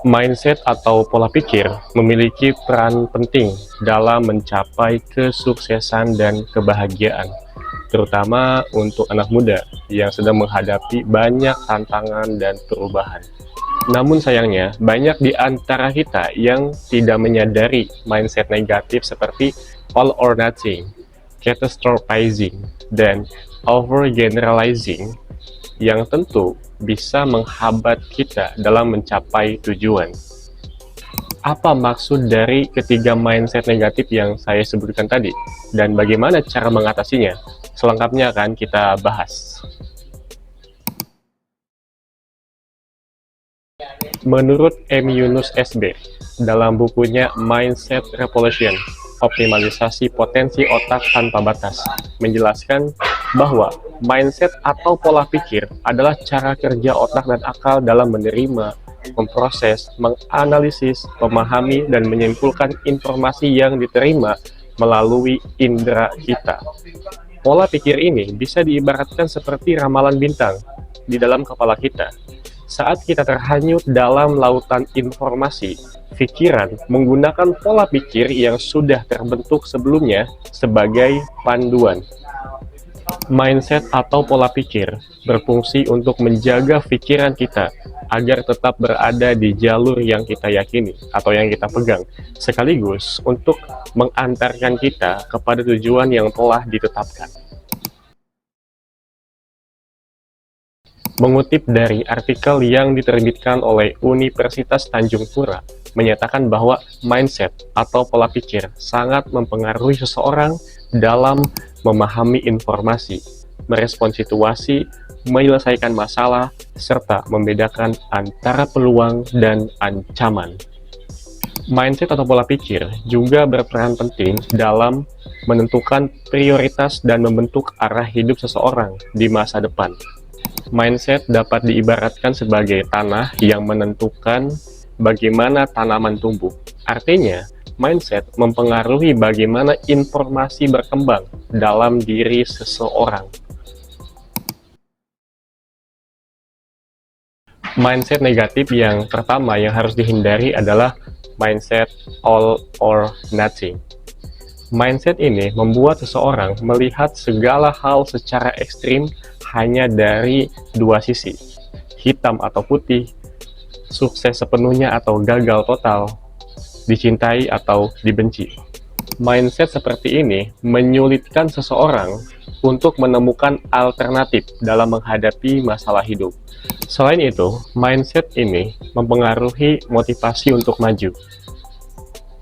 Mindset atau pola pikir memiliki peran penting dalam mencapai kesuksesan dan kebahagiaan, terutama untuk anak muda yang sedang menghadapi banyak tantangan dan perubahan. Namun sayangnya, banyak di antara kita yang tidak menyadari mindset negatif seperti all or nothing, catastrophizing, dan overgeneralizing yang tentu bisa menghambat kita dalam mencapai tujuan. Apa maksud dari ketiga mindset negatif yang saya sebutkan tadi? Dan bagaimana cara mengatasinya? Selengkapnya akan kita bahas. Menurut M. Yunus SB, dalam bukunya Mindset Revolution, Optimalisasi Potensi Otak Tanpa Batas, menjelaskan bahwa mindset atau pola pikir adalah cara kerja otak dan akal dalam menerima, memproses, menganalisis, memahami, dan menyimpulkan informasi yang diterima melalui indera kita. Pola pikir ini bisa diibaratkan seperti ramalan bintang di dalam kepala kita. Saat kita terhanyut dalam lautan informasi, pikiran menggunakan pola pikir yang sudah terbentuk sebelumnya sebagai panduan. Mindset atau pola pikir berfungsi untuk menjaga pikiran kita agar tetap berada di jalur yang kita yakini atau yang kita pegang, sekaligus untuk mengantarkan kita kepada tujuan yang telah ditetapkan. Mengutip dari artikel yang diterbitkan oleh Universitas Tanjung Pura, menyatakan bahwa mindset atau pola pikir sangat mempengaruhi seseorang dalam memahami informasi, merespon situasi, menyelesaikan masalah, serta membedakan antara peluang dan ancaman. Mindset atau pola pikir juga berperan penting dalam menentukan prioritas dan membentuk arah hidup seseorang di masa depan. Mindset dapat diibaratkan sebagai tanah yang menentukan bagaimana tanaman tumbuh. Artinya, mindset mempengaruhi bagaimana informasi berkembang dalam diri seseorang. Mindset negatif yang pertama yang harus dihindari adalah mindset all or nothing. Mindset ini membuat seseorang melihat segala hal secara ekstrim hanya dari dua sisi, hitam atau putih, sukses sepenuhnya atau gagal total, dicintai atau dibenci. Mindset seperti ini menyulitkan seseorang untuk menemukan alternatif dalam menghadapi masalah hidup. Selain itu, mindset ini mempengaruhi motivasi untuk maju,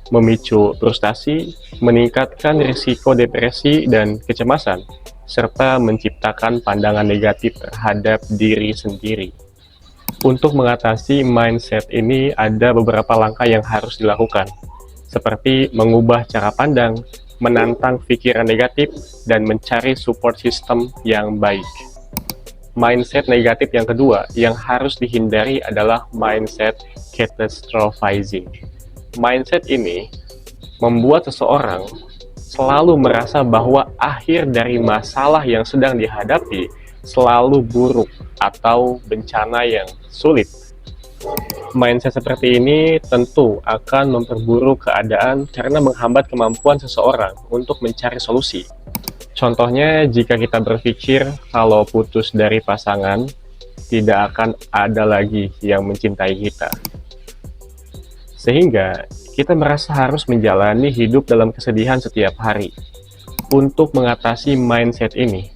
memicu frustasi, meningkatkan risiko depresi dan kecemasan, serta menciptakan pandangan negatif terhadap diri sendiri. Untuk mengatasi mindset ini ada beberapa langkah yang harus dilakukan, seperti mengubah cara pandang, menantang pikiran negatif, dan mencari support system yang baik. Mindset negatif yang kedua yang harus dihindari adalah mindset catastrophizing. Mindset ini membuat seseorang selalu merasa bahwa akhir dari masalah yang sedang dihadapi selalu buruk atau bencana yang sulit. Mindset seperti ini tentu akan memperburuk keadaan karena menghambat kemampuan seseorang untuk mencari solusi. Contohnya, jika kita berpikir kalau putus dari pasangan, tidak akan ada lagi yang mencintai kita. Sehingga kita merasa harus menjalani hidup dalam kesedihan setiap hari. Untuk mengatasi mindset ini,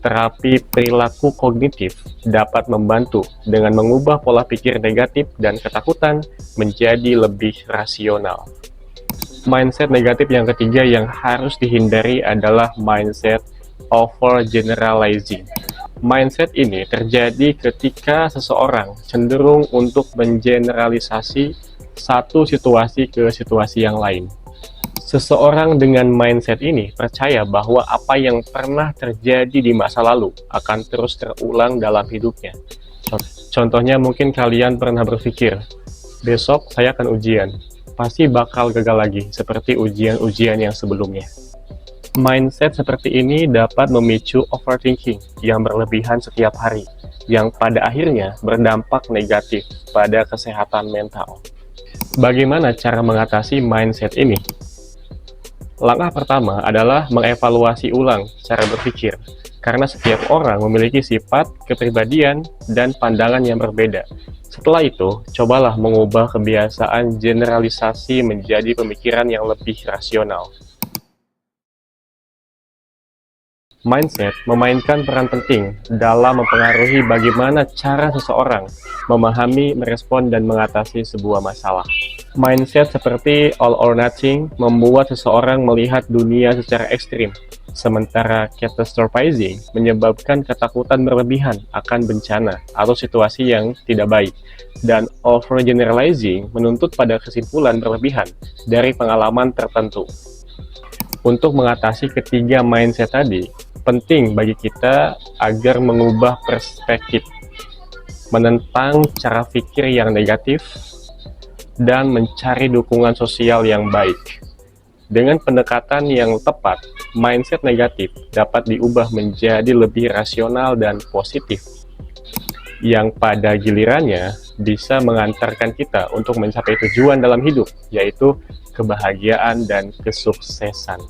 terapi perilaku kognitif dapat membantu dengan mengubah pola pikir negatif dan ketakutan menjadi lebih rasional. Mindset negatif yang ketiga yang harus dihindari adalah mindset overgeneralizing. Mindset ini terjadi ketika seseorang cenderung untuk mengeneralisasi satu situasi ke situasi yang lain. Seseorang dengan mindset ini percaya bahwa apa yang pernah terjadi di masa lalu akan terus terulang dalam hidupnya. Contohnya mungkin kalian pernah berpikir, besok saya akan ujian, pasti bakal gagal lagi seperti ujian-ujian yang sebelumnya. Mindset seperti ini dapat memicu overthinking yang berlebihan setiap hari, yang pada akhirnya berdampak negatif pada kesehatan mental. Bagaimana cara mengatasi mindset ini? Langkah pertama adalah mengevaluasi ulang cara berpikir, karena setiap orang memiliki sifat, kepribadian, dan pandangan yang berbeda. Setelah itu, cobalah mengubah kebiasaan generalisasi menjadi pemikiran yang lebih rasional. Mindset memainkan peran penting dalam mempengaruhi bagaimana cara seseorang memahami, merespon, dan mengatasi sebuah masalah. Mindset seperti all or nothing membuat seseorang melihat dunia secara ekstrim, sementara catastrophizing menyebabkan ketakutan berlebihan akan bencana atau situasi yang tidak baik, dan overgeneralizing menuntut pada kesimpulan berlebihan dari pengalaman tertentu. Untuk mengatasi ketiga mindset tadi, penting bagi kita agar mengubah perspektif, menentang cara pikir yang negatif, dan mencari dukungan sosial yang baik. Dengan pendekatan yang tepat, mindset negatif dapat diubah menjadi lebih rasional dan positif, yang pada gilirannya bisa mengantarkan kita untuk mencapai tujuan dalam hidup, yaitu kebahagiaan dan kesuksesan.